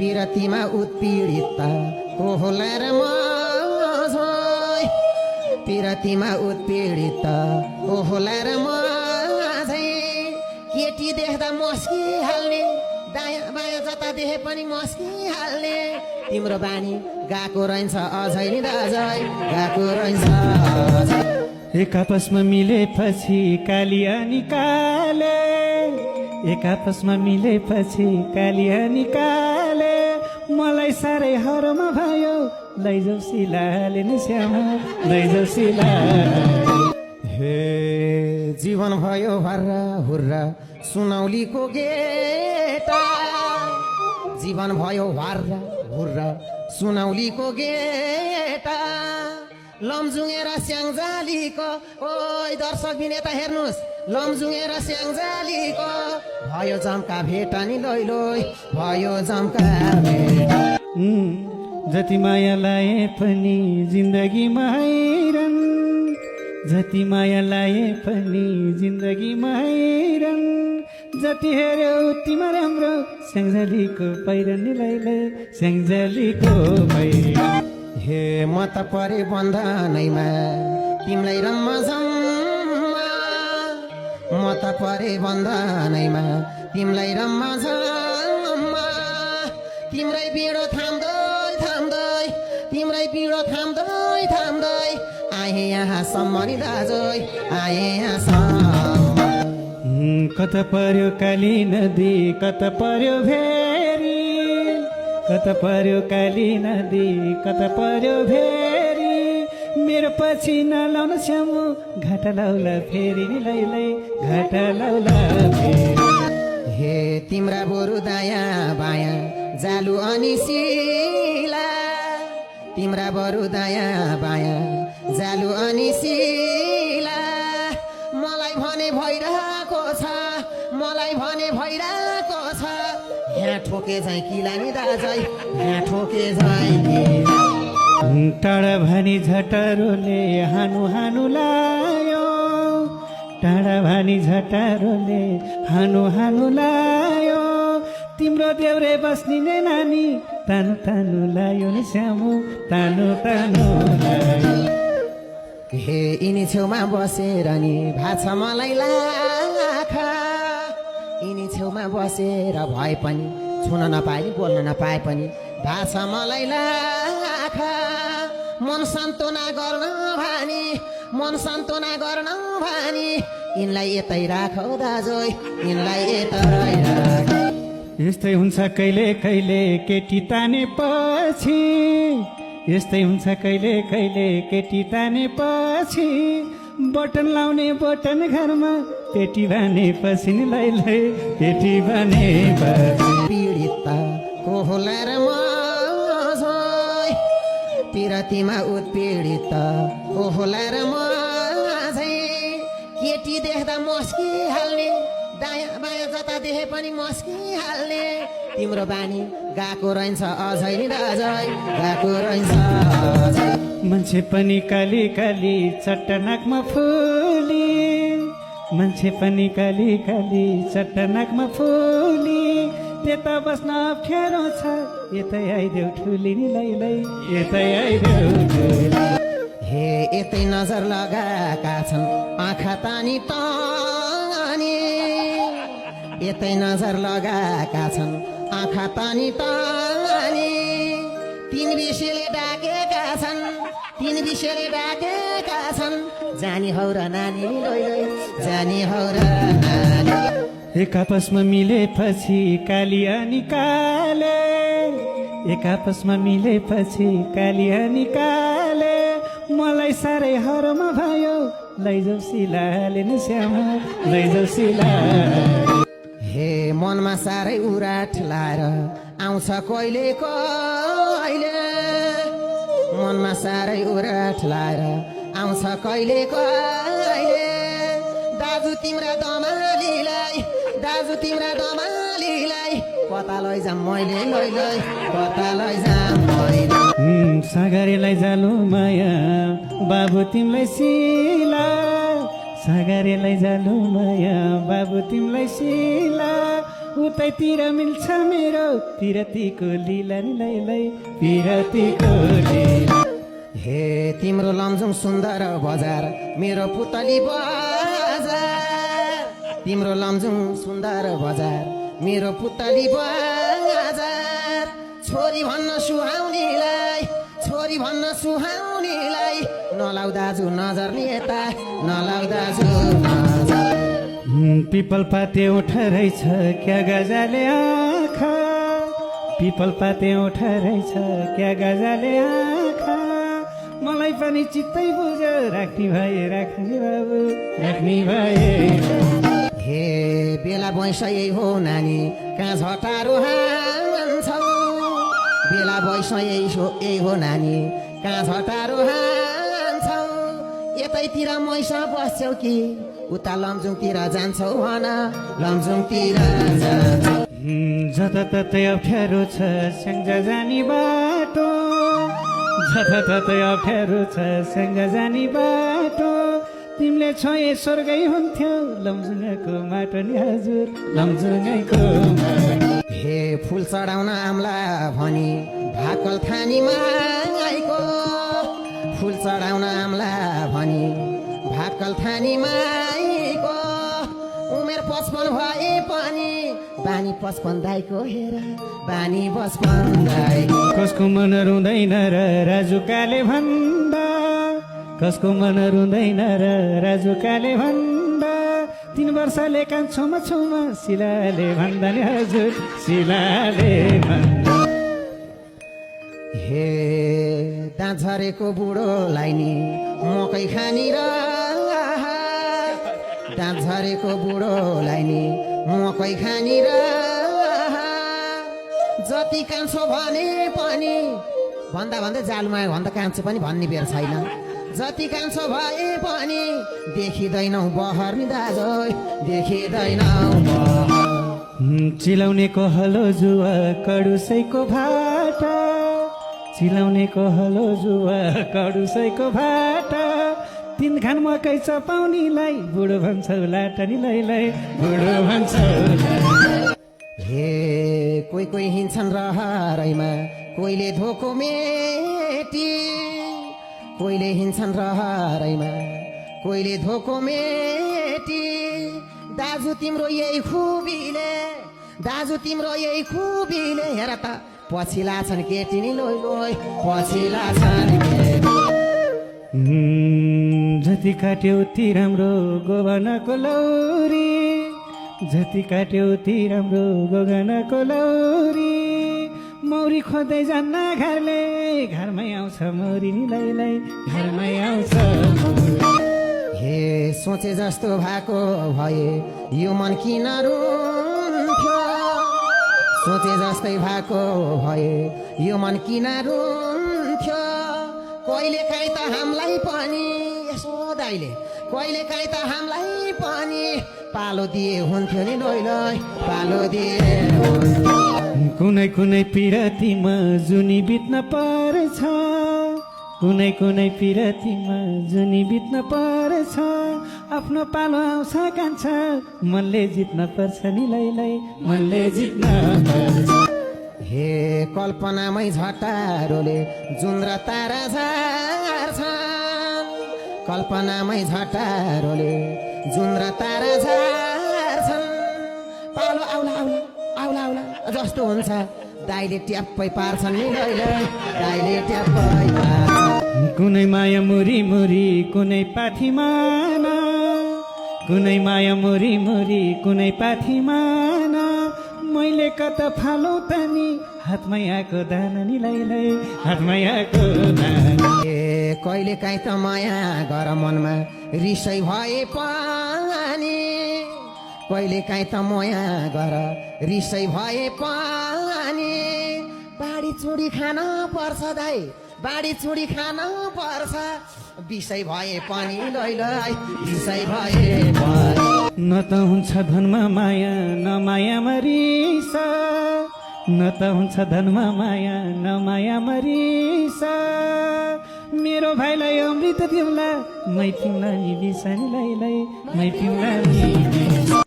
पिरतीमा उत्पीडित को होला र म झै पिरतीमा उत्पीडित को होला र म झै केटी देख्दा मस्किहाल्ने दायाँ बायाँ जता देखे पनि मस्किहाल्ने तिम्रो बानी गएको रहन्छ अझै नि दाजै गएको रहन्छ अझै। एक आपसमा मिलेपछि काली अनि काले एक आपसमा मिलेपछि काली अनि काले मलाई साह्रै हरमा भयो लैजाऊ सिलाले नि श्यामा लैजाऊ सिलाले। हे जीवन भयो हर्रा हुर्रा सुनौलीको गेटा जीवन भयो हर्रा हुर्रा सुनौलीको गेटा लमजुङेर स्याङ्जालीको ओइ दर्शक विनेता हेर्नुहोस् लमजुङेर स्याङ्जालीको भयो जम्का भेट नि लैलोइ भयो जम्का भेट। जति माया लाए पनि जिन्दगीमा हैरान जति माया लाए पनि जिन्दगीमा हैरान जति हेऱ्यौ तिम्रो राम्रो स्याङ्जालीको पहिरन लैले स्याङ्जालीको पहिरन। हे म त परे बन्धनैमा तिमीलाई रम्मा झम्मा म त परे बन्धनैमा तिमीलाई रम्मा झम्मा तिम्रै पिँढो थाम्दै थाम्दै तिम्रै पिँढो थाम्दै थाम्दै आए यहाँसम्म नि दाजै आए यहाँसम्म। कता पर्यो काली नदी कता पर्यो भेरी कता पर्यो काली नदी कता पर्यो भेरी मेरो पछि नलाउन श्यामु घाटा लाउला फेरि नि लैलै घाटा लाउला फेरि। हे तिम्रा बरु दायाँ बायाँ जालु अनि सिला तिम्रा बरु दायाँ बायाँ जालु अनि सिला मलाई भने भइरहेको छ मलाई भने भइरहेको छ यहाँ ठोके झै किला नि दाजै यहाँ ठोके झै किला। टाढा भानी झटारोले हानु हानु लायो टाढा भानी झटारोले हानु हानु लायो तिम्रो देउरे बस्नी नै नानी तानु तानु लायो नि श्यामु तानु तानु लायो। हे यिनी छेउमा बसेर नि भाछ मलाई लाखा यिनी छेउमा बसेर भए पनि छुन नपाए नि बोल्न नपाए पनि भाछ मलाई लाखा मन सान्त्वना गर्न भानी मन सान्त्वना गर्न भानी यिनलाई यतै राखौ दाजै यिनलाई यतै राख। यस्तै हुन्छ कहिले कहिले केटी ताने पछि यस्तै हुन्छ कहिले कहिले केटी ताने पछि बटन लाउने बटन घरमा पेटी बाने पछि नि लैलै पेटी बाने पछि। पीडित को होला र म झै पिरतीमा उत्पीडित को होला र म झै केटी देख्दा मस्किहाल्ने दायाँ बायाँ जता देखे पनि मस्किहाल्ने तिम्रो बानी गएको रहन्छ अझै नि दाजै गएको रहन्छ अझै। मान्छे पनि काली काली चट्टनाकमा फुली मान्छे पनि काली काली चट्टनाकमा फुली त्यता बस्न अप्ठ्यारो छ यतै आइदेऊ ठुली नि लैलै यतै आइदेऊ ठुली। हे यतै नजर लगाएका छन् आँखा तानी तानी यतै नजर लगाएका छन् आँखा तानी तानी तीन विषयले डाकेका छन् तीन विषयले डाकेका छन् जानी हौ र नानी लैलै जानी हौ र नानी। एक आपसमा मिलेपछि काली अनि काले एक आपसमा मिलेपछि काली अनि काले मलाई साह्रै हरमा भयो लैजाऊ सिलाले नि श्यामा लैजाऊ सिलाले। हे मनमा साह्रै उराठ लाएर आउँछ कहिले कहिले मनमा साह्रै उराठ लाएर आउँछ कहिले कहिले दाजु तिम्रा दमालीलाई दाजु तिम्रा दमालीलाई कता लैजाम मैले लैलै कता लैजाम मैले। सागरेलाई जालु माया बाबु तिमीलाई सिला सागरेलाई जालु माया बाबु तिमीलाई सिला उतैतिर मिल्छ मेरो पिरतीको लीला नि लैलै पिरतीको लीला। हे तिम्रो लमजुङ सुन्दर बजार मेरो पुतली बजार, तिम्रो लमजुङ सुन्दर बजार मेरो पुतली बजार। छोरी भन्न सुहाउनीलाई, छोरी भन्न सुहाउनीलाई, नलाउ दाजु नजर नि यता, नलाउ दाजु नजर। पिपल पाते उठ रहेछ क्या गजाले आँखा, पिपल पाते उठ रहेछ क्या गजाले आँखा। मलाई पनि चित्तै बुझ्यो राख्ने भए राख्ने बाबु राख्ने भए। हे बेला बैस यही हो नानी कहाँ झटारो हान्छौ, बेला बैस यही हो नानी कहाँ झटारो हान्छौ। यतैतिर मैसा बस्छौ कि उता लमजुङतिर जान्छौ भन, लमजुङतिर जान्छौ। जताततै अप्ठ्यारो छ स्याङ्जा जाने बाटो, जताततै अप्ठ्यारो छ स्याङ्जा जाने बाटो। तिमीले छोए स्वर्गै हुन्थ्यो लमजुङको माटो नि हजुर लमजुङको माटो। हे फुल चढाउन आम्ला भनी भाकल थानीमा आइको, फुल चढाउन आम्ला भनी भाकल थानीमा आइको। उमेर 55 भए पनि बानी 55 दाइको हेर, बानी 55 दाइको। कसको मन रुँदैन र राजुकाले भन्दा, कसको मन रुँदैन र राजुकाले भन्दा। 3 वर्षले कान्छोमा छौमा शिलाले भन्दा नि हजुर शिलाले भन्दा। हे दाँत झरेको बुढोलाई नि मकै खानी र, दाँत झरेको बुढोलाई नि मकै खानी र। जति कान्छो भने पनि भन्दा भन्दै जालमा भन्दा कान्छो पनि भन्ने बेर छैन। जति कान्छो भए पनि देखिँदैनौ बहर नि दाजु, देखिँदैनौ बहर। चिलाउनेको हलो जुवा कडुसैको भाटा, चिलाउनेको हलो जुवा कडुसैको भाटा। 3 खान मकै चपाउनीलाई बुढो भन्छौ लाटा नि लैलै बुढो भन्छौ। हे कोही कोही हिँड्छन् रहरैमा कोहीले धोको मेटी, कोहीले हिँड्छन् रहरैमा कोहीले धोको मेटी। दाजु तिम्रो यही खुबीले, दाजु तिम्रो यही खुबीले हेर त पछि लाछन् केटी नि लोइ लोइ, पछि लाछन् केटी। जति काट्यो ती राम्रो गोगनको लौरी, जति काट्यो ती राम्रो गोगनको लौरी। मौरी खोज्दै जान्न घरले घरमै आउँछ मौरी नि लैलै घरमै आउँछ। हे सोचे जस्तो भएको भए यो मन किन रुन्थ्यो, सोचे जस्तै भएको भए यो मन किन रुन्थ्यो। कहिले काहीँ त हामीलाई पनि यसो दाइले, कहिले काहीँ त हामीलाई पनि पालो दिए हुन्थ्यो नि लोइ लोइ, पालो दिए हुन्थ्यो। कुनै कुनै पिरतीमा जुनी बित्न पर्छ, कुनै कुनै पिरतीमा जुनी बित्न पर्छ। आफ्नो पालो आउँछ कान्छ मनले जित्न पर्छ नि लैलै मनले जित्न पर्छ। हे कल्पनामै झटारोले जुन र तारा झार्छन्, कल्पनामै झटारोले जुन र तारा झार्छन्। पालो आउला आउला आउला आउला जस्तो हुन्छ दाइले ट्याप्पै पार्छन् नि लैलै, दाइले ट्याप्पै पार्छन्। कुनै माया मुरी मुरी कुनै पाथीमाना, कुनै माया मुरी मुरी कुनै पाथीमाना। मैले कता फालौ त नि हातमै आएको दाना नि लैलै हातमै आएको दाना। ए कहिले काहीँ त माया गर मनमा रिसै भए पनि, कहिले काहीँ त माया गर रिसै भए पनि। बाढी चुडी खान पर्छ दाइ, बाढी चुडी खान पर्छ। विषय भए पनि लैलै विषय भए पनि। न त हुन्छ धनमा माया न मायामा रिस, न त हुन्छ धनमा माया न मायामा रिस। मेरो भाइलाई अमृत दिउँला मै पिउँला नि बिसानी लैलै मै पिउँला नि।